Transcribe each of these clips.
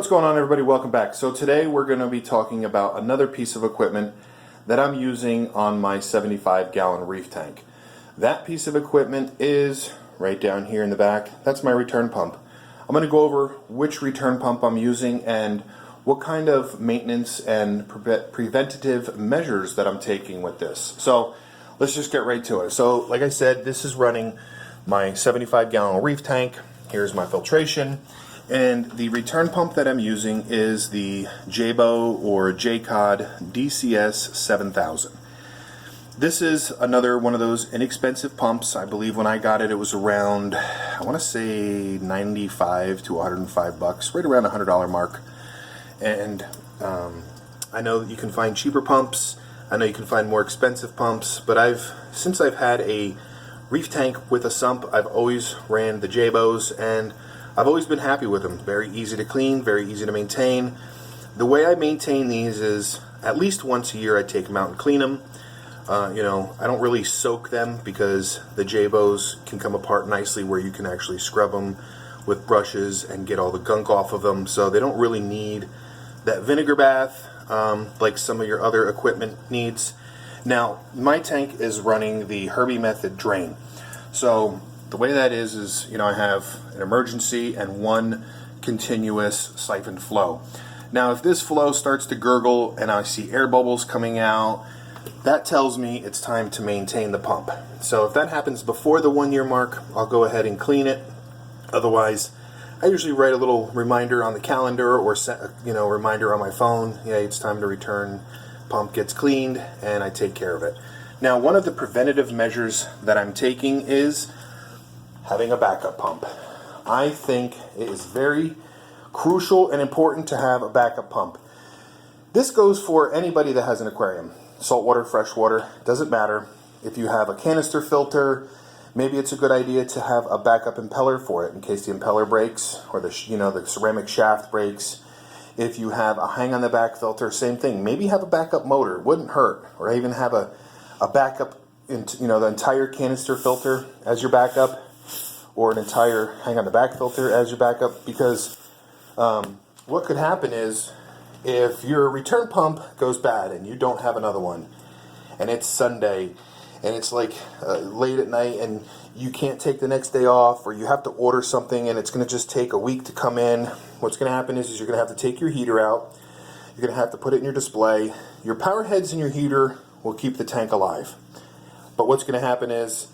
What's going on, everybody? Welcome back. So today we're going to be talking about another piece of equipment that I'm using on my 75-gallon reef tank. That piece of equipment is right down here in the back. That's my return pump. I'm going to go over which return pump I'm using and what kind of maintenance and preventative measures that I'm taking with this. So let's just get right to it. So like I said, this is running my 75-gallon reef tank. Here's my filtration. And the return pump that I'm using is the Jebao or Jebao DCS 7000. This is another one of those inexpensive pumps. I believe when I got it, it was around, I want to say 95 to 105 bucks, right around the $100 mark. And I know that you can find cheaper pumps. I know you can find more expensive pumps, but since I've had a reef tank with a sump, I've always ran the Jebaos, and I've always been happy with them. Very easy to clean, very easy to maintain. The way I maintain these is at least once a year I take them out and clean them. I don't really soak them because the Jebaos can come apart nicely where you can actually scrub them with brushes and get all the gunk off of them. So they don't really need that vinegar bath like some of your other equipment needs. Now, my tank is running the Herbie method drain. So the way that is I have an emergency and one continuous siphon flow. Now, if this flow starts to gurgle and I see air bubbles coming out, that tells me it's time to maintain the pump. So if that happens before the 1 year mark, I'll go ahead and clean it. Otherwise, I usually write a little reminder on the calendar or set a reminder on my phone. Yeah, it's time to return. Pump gets cleaned and I take care of it. Now, one of the preventative measures that I'm taking is having a backup pump. I think it is very crucial and important to have a backup pump. This goes for anybody that has an aquarium. Saltwater, freshwater, doesn't matter. If you have a canister filter, maybe it's a good idea to have a backup impeller for it in case the impeller breaks or the ceramic shaft breaks. If you have a hang on the back filter, same thing. Maybe have a backup motor, wouldn't hurt. Or even have a backup the entire canister filter as your backup, or an entire hang on the back filter as your backup, because what could happen is if your return pump goes bad and you don't have another one, and it's Sunday and it's like late at night and you can't take the next day off, or you have to order something and it's going to just take a week to come in, what's going to happen is you're going to have to take your heater out, you're going to have to put it in your display. Your power heads in your heater will keep the tank alive, but what's going to happen is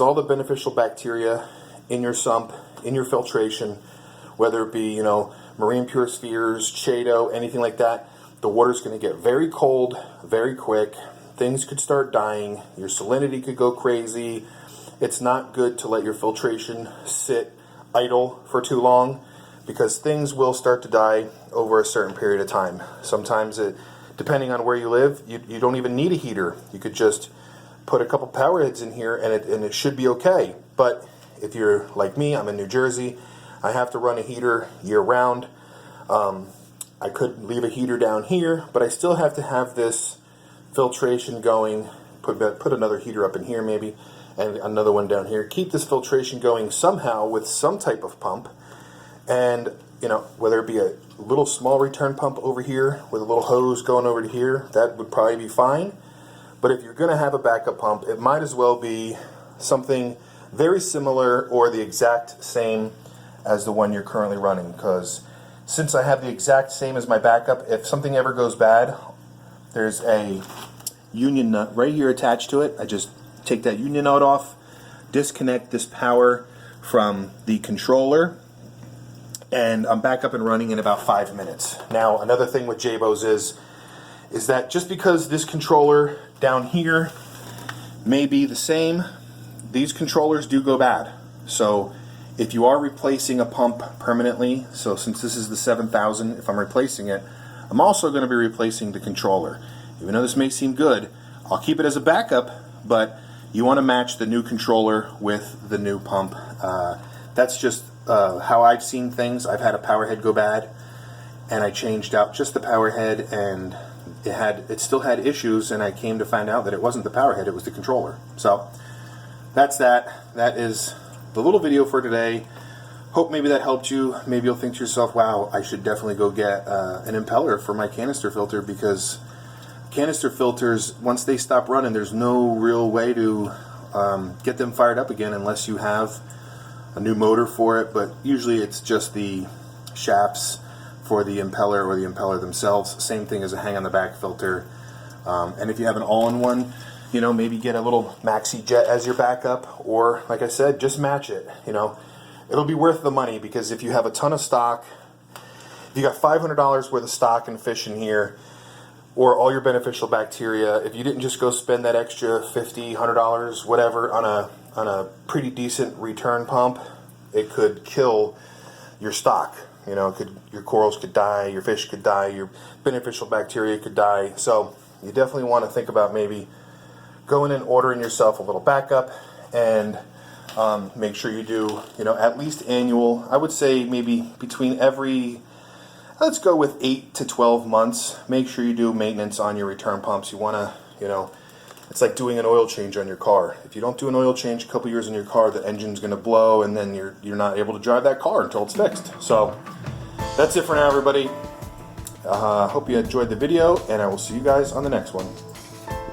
all the beneficial bacteria in your sump, in your filtration, whether it be marine pure spheres, Chaeto, anything like that, the water's going to get very cold very quick. Things could start dying. Your salinity could go crazy. It's not good to let your filtration sit idle for too long, because things will start to die over a certain period of time. Sometimes, depending on where you live, you don't even need a heater. You could just put a couple power heads in here and it should be okay. But if you're like me, I'm in New Jersey, I have to run a heater year-round. I could leave a heater down here, but I still have to have this filtration going. Put another heater up in here maybe, and another one down here. Keep this filtration going somehow with some type of pump. And, whether it be a little small return pump over here with a little hose going over to here, that would probably be fine. But if you're going to have a backup pump, it might as well be something very similar or the exact same as the one you're currently running, because since I have the exact same as my backup, if something ever goes bad, there's a union nut right here attached to it. I just take that union nut off, disconnect this power from the controller, and I'm back up and running in about 5 minutes. Now, another thing with Jebaos is that just because this controller down here may be the same, these controllers do go bad. So if you are replacing a pump permanently, so since this is the 7000, if I'm replacing it, I'm also going to be replacing the controller. Even though this may seem good, I'll keep it as a backup, but you want to match the new controller with the new pump. That's just how I've seen things. I've had a power head go bad, and I changed out just the power head, and it still had issues, and I came to find out that it wasn't the power head, it was the controller. So that's that. That is the little video for today. hope maybe that helped you. Maybe you'll think to yourself, wow, I should definitely go get an impeller for my canister filter, because canister filters, once they stop running, there's no real way to get them fired up again unless you have a new motor for it. But usually it's just the shafts for the impeller or the impeller themselves. Same thing as a hang on the back filter. And if you have an all-in-one, you know, maybe get a little maxi jet as your backup, or like I said, just match it. You know, it'll be worth the money, because if you have a ton of stock, if you got $500 worth of stock and fish in here, or all your beneficial bacteria, if you didn't just go spend that extra $50, $100, whatever, on a pretty decent return pump, it could kill your stock. You know, your corals could die, your fish could die, your beneficial bacteria could die. So you definitely want to think about maybe going and ordering yourself a little backup, and make sure you do, you know, at least annual. I would say maybe between every, let's go with 8 to 12 months. Make sure you do maintenance on your return pumps. You want to, you know, it's like doing an oil change on your car. If you don't do an oil change a couple years in your car, the engine's going to blow, and then you're not able to drive that car until it's fixed. So that's it for now, everybody. Hope you enjoyed the video, and I will see you guys on the next one.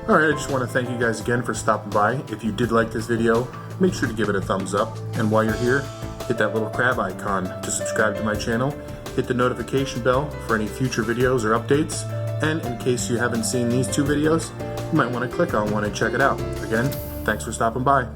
Alright, I just want to thank you guys again for stopping by. If you did like this video, make sure to give it a thumbs up. And while you're here, hit that little crab icon to subscribe to my channel. Hit the notification bell for any future videos or updates. And in case you haven't seen these two videos, you might want to click on one and check it out. Again, thanks for stopping by.